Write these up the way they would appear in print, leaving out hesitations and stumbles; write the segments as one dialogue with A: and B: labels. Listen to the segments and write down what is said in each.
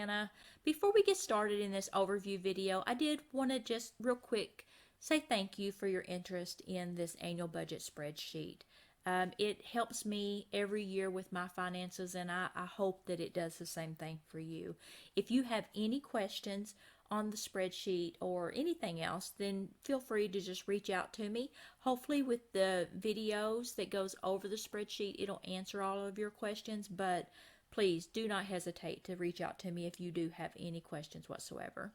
A: Hannah. Before we get started in this overview video, I did want to just real quick say thank you for your interest in this annual budget spreadsheet. It helps me every year with my finances, and I hope that it does the same thing for you. If you have any questions on the spreadsheet or anything else, then feel free to just reach out to me. Hopefully with the videos that goes over the spreadsheet, it'll answer all of your questions, but please do not hesitate to reach out to me if you do have any questions whatsoever.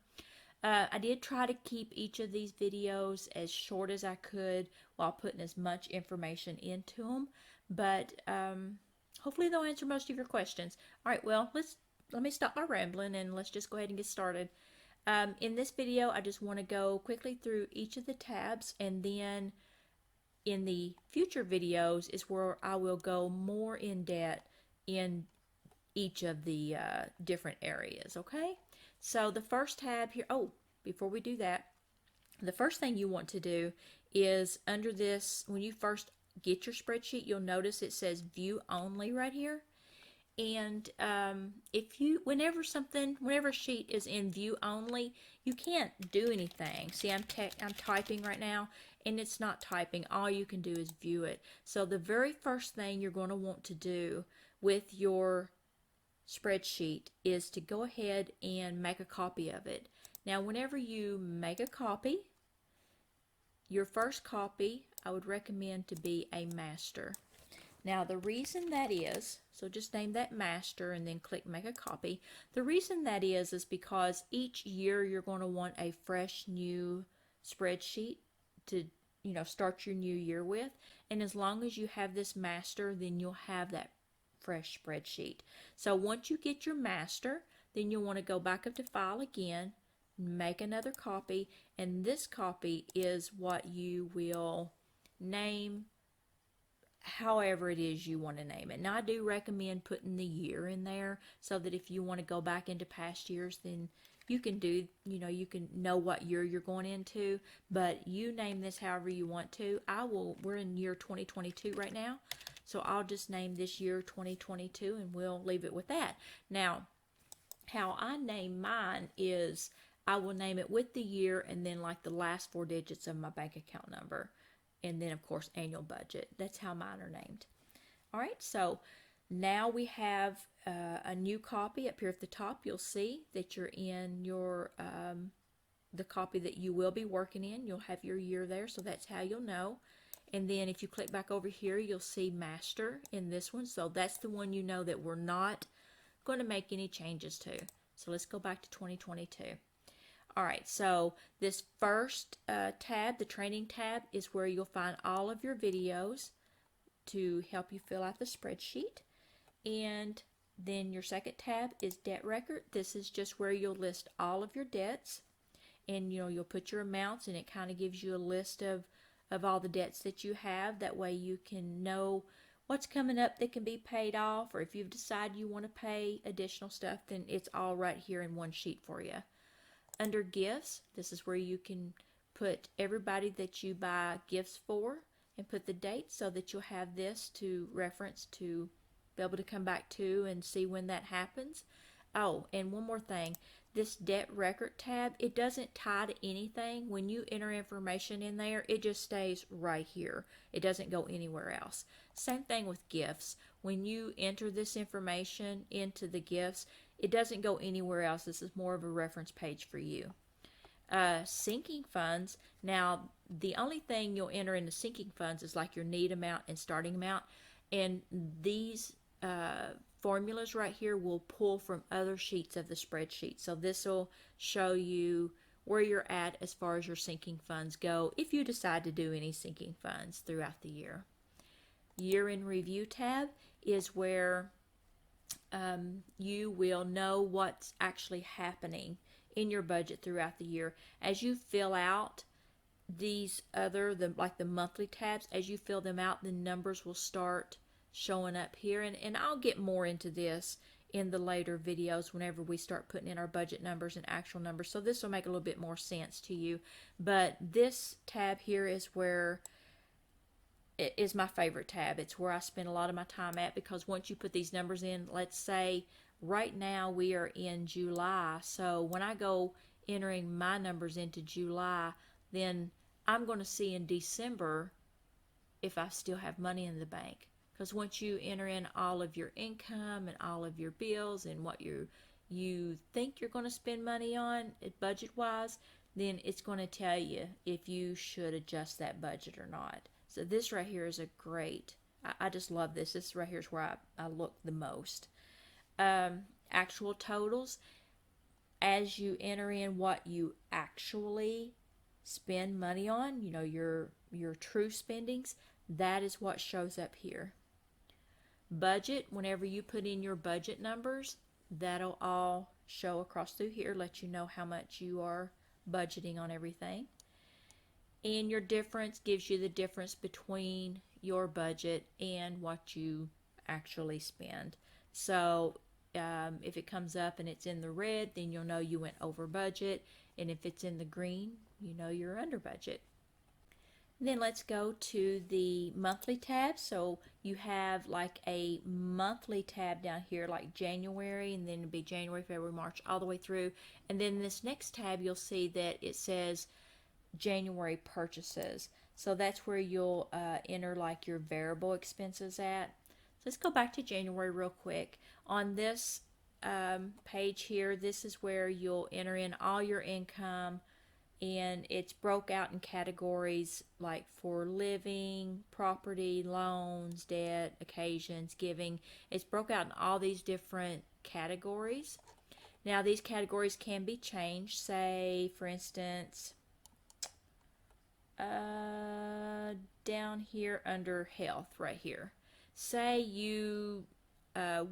A: I did try to keep each of these videos as short as I could while putting as much information into them, but hopefully they'll answer most of your questions. All right, well, let me stop my rambling and let's just go ahead and get started. In this video, I just want to go quickly through each of the tabs, and then in the future videos is where I will go more in depth in each of the different areas, okay? So the first tab here, before we do that, the first thing you want to do is under this, when you first get your spreadsheet, you'll notice it says view only right here. And whenever a sheet is in view only, you can't do anything. See, I'm typing right now, and it's not typing. All you can do is view it. So the very first thing you're going to want to do with your spreadsheet is to go ahead and make a copy of it. Now, whenever you make a copy, your first copy, I would recommend to be a master. Now, the reason that is, so just name that master and then click make a copy. The reason that is because each year you're going to want a fresh new spreadsheet to, start your new year with. And as long as you have this master, then you'll have that fresh spreadsheet. So once you get your master, then you'll want to go back up to file again, make another copy, and this copy is what you will name however it is you want to name it. Now, I do recommend putting the year in there so that if you want to go back into past years, then you can do, you can know what year you're going into, but you name this however you want to. We're in year 2022 right now, so I'll just name this year 2022 and we'll leave it with that. Now, how I name mine is I will name it with the year and then like the last 4 digits of my bank account number. And then, of course, annual budget. That's how mine are named. All right, so now we have a new copy. Up here at the top, you'll see that you're in your the copy that you will be working in. You'll have your year there, so that's how you'll know. And then if you click back over here, you'll see master in this one. So that's the one that we're not going to make any changes to. So let's go back to 2022. All right, so this first tab, the training tab, is where you'll find all of your videos to help you fill out the spreadsheet. And then your second tab is debt record. This is just where you'll list all of your debts. And you'll put your amounts, and it kind of gives you a list of all the debts that you have. That way you can know what's coming up that can be paid off, or if you've decided you want to pay additional stuff, then it's all right here in one sheet for you. Under gifts, this is where you can put everybody that you buy gifts for and put the date so that you'll have this to reference to be able to come back to and see when that happens. Oh, and one more thing. This debt record tab, it doesn't tie to anything. When you enter information in there, it just stays right here. It doesn't go anywhere else. Same thing with gifts. When you enter this information into the gifts, it doesn't go anywhere else. This is more of a reference page for you. Sinking funds. Now, the only thing you'll enter into sinking funds is like your need amount and starting amount. And these formulas right here will pull from other sheets of the spreadsheet. So this will show you where you're at as far as your sinking funds go if you decide to do any sinking funds throughout the year. Year in review tab is where you will know what's actually happening in your budget throughout the year. As you fill out these like the monthly tabs, as you fill them out, the numbers will start showing up here. And I'll get more into this in the later videos whenever we start putting in our budget numbers and actual numbers. So this will make a little bit more sense to you. But this tab here is where it is my favorite tab. It's where I spend a lot of my time at, because once you put these numbers in, let's say right now we are in July, so when I go entering my numbers into July, then I'm going to see in December if I still have money in the bank. Because once you enter in all of your income and all of your bills and what you think you're going to spend money on budget wise, then it's going to tell you if you should adjust that budget or not. So this right here is a great, I just love this. This right here is where I look the most. Actual totals, as you enter in what you actually spend money on, you know, your true spendings, that is what shows up here. Budget, whenever you put in your budget numbers, that'll all show across through here, let you know how much you are budgeting on everything. And your difference gives you the difference between your budget and what you actually spend. So if it comes up and it's in the red, then you'll know you went over budget. And if it's in the green, you know you're under budget. Then let's go to the monthly tab. So you have like a monthly tab down here, like January, and then it'll be January, February, March, all the way through. And then this next tab, you'll see that it says January purchases. So that's where you'll enter like your variable expenses at. So let's go back to January real quick. On this page here, this is where you'll enter in all your income, and it's broke out in categories like for living, property, loans, debt, occasions, giving. It's broke out in all these different categories. Now these categories can be changed. Say for instance, down here under health right here, say you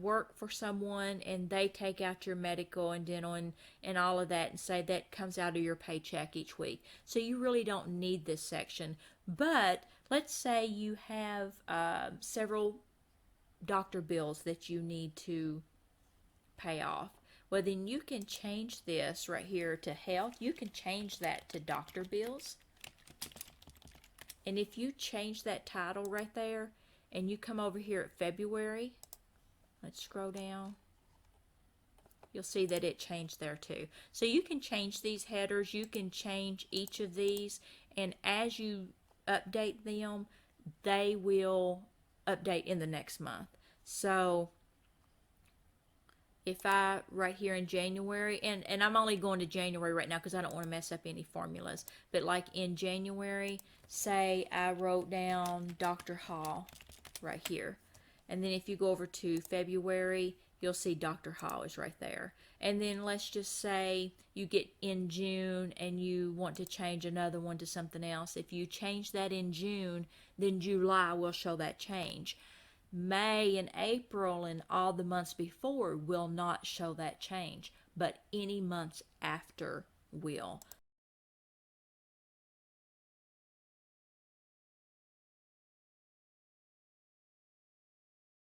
A: work for someone and they take out your medical and dental and all of that, and say that comes out of your paycheck each week. So you really don't need this section. But let's say you have several doctor bills that you need to pay off. Well, then you can change this right here to health. You can change that to doctor bills. And if you change that title right there and you come over here at February, let's scroll down, you'll see that it changed there too. So you can change these headers, you can change each of these, and as you update them, they will update in the next month. So if I, right here in January, and I'm only going to January right now because I don't want to mess up any formulas, but like in January, say I wrote down Dr. Hall right here. And then if you go over to February, you'll see Dr. Hall is right there. And then let's just say you get in June and you want to change another one to something else. If you change that in June, then July will show that change. May and April and all the months before will not show that change, but any months after will.